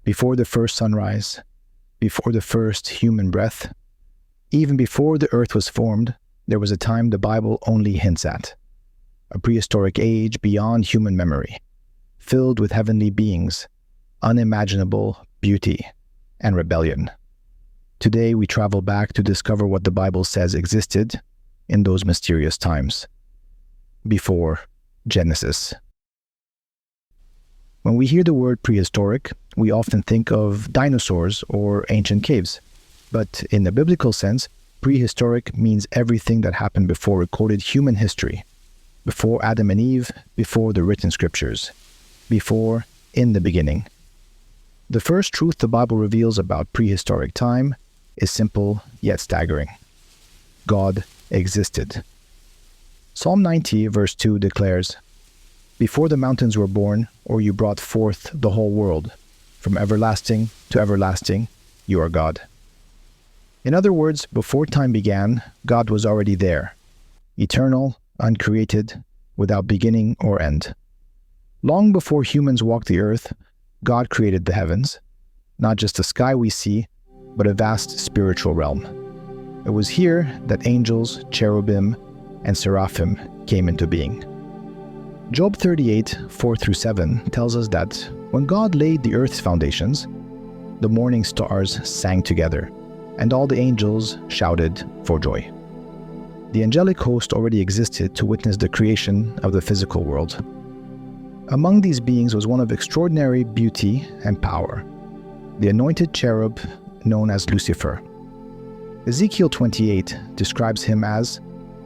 before the first sunrise, before the first human breath, even before the earth was formed, there was a time the Bible only hints at. A prehistoric age beyond human memory, filled with heavenly beings, unimaginable beauty, and rebellion. Today we travel back to discover what the Bible says existed in those mysterious times, before Genesis. When we hear the word prehistoric, we often think of dinosaurs or ancient caves. But in the biblical sense, prehistoric means everything that happened before recorded human history, before Adam and Eve, before the written scriptures, before in the beginning. The first truth the Bible reveals about prehistoric time is simple yet staggering. God existed. Psalm 90 verse 2 declares, "Before the mountains were born, or you brought forth the whole world, from everlasting to everlasting, you are God." In other words, before time began, God was already there, eternal, uncreated, without beginning or end. Long before humans walked the earth, God created the heavens, not just the sky we see, but a vast spiritual realm. It was here that angels, cherubim, and seraphim came into being. Job 38, 4-7 tells us that when God laid the earth's foundations, the morning stars sang together, and all the angels shouted for joy. The angelic host already existed to witness the creation of the physical world. Among these beings was one of extraordinary beauty and power, the anointed cherub known as Lucifer. Ezekiel 28 describes him as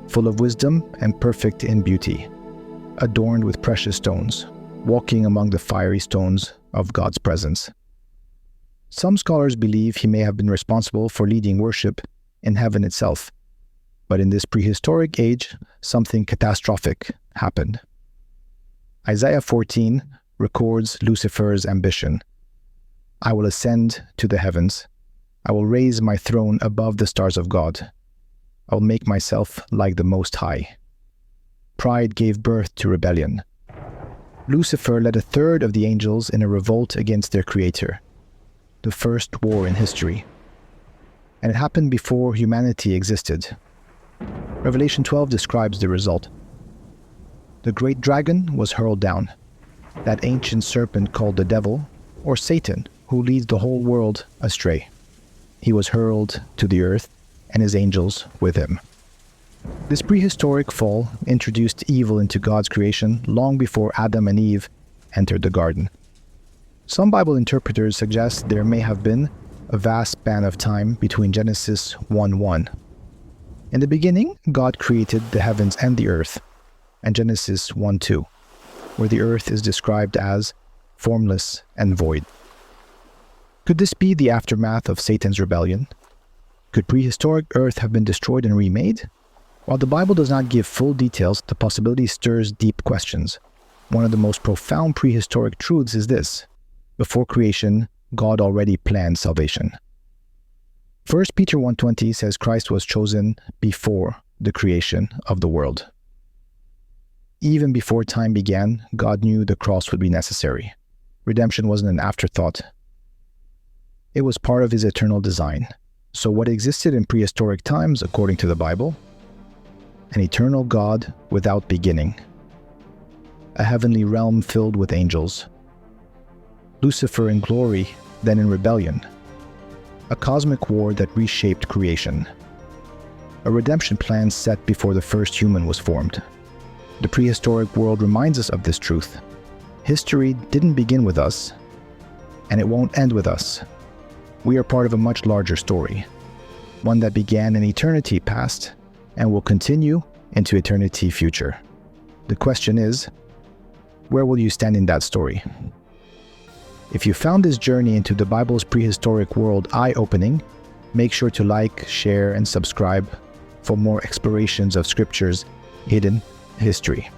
full of wisdom and perfect in beauty, adorned with precious stones, walking among the fiery stones of God's presence. Some scholars believe he may have been responsible for leading worship in heaven itself. But in this prehistoric age, something catastrophic happened. Isaiah 14 records Lucifer's ambition. "I will ascend to the heavens. I will raise my throne above the stars of God. I will make myself like the Most High." Pride gave birth to rebellion. Lucifer led a third of the angels in a revolt against their creator, the first war in history. And it happened before humanity existed. Revelation 12 describes the result. The great dragon was hurled down, that ancient serpent called the devil, or Satan, who leads the whole world astray. He was hurled to the earth, and his angels with him. This prehistoric fall introduced evil into God's creation long before Adam and Eve entered the garden. Some Bible interpreters suggest there may have been a vast span of time between Genesis 1:1. In the beginning, God created the heavens and the earth, and Genesis 1:2, where the earth is described as formless and void. Could this be the aftermath of Satan's rebellion? Could prehistoric earth have been destroyed and remade? While the Bible does not give full details, the possibility stirs deep questions. One of the most profound prehistoric truths is this: before creation, God already planned salvation. 1 Peter 1:20 says Christ was chosen before the creation of the world. Even before time began, God knew the cross would be necessary. Redemption wasn't an afterthought. It was part of his eternal design. So what existed in prehistoric times, according to the Bible? An eternal God without beginning. A heavenly realm filled with angels. Lucifer in glory, then in rebellion. A cosmic war that reshaped creation. A redemption plan set before the first human was formed. The prehistoric world reminds us of this truth. History didn't begin with us, and it won't end with us. We are part of a much larger story, one that began in eternity past and will continue into eternity future. The question is, where will you stand in that story? If you found this journey into the Bible's prehistoric world eye-opening, make sure to like, share, and subscribe for more explorations of Scripture's hidden history.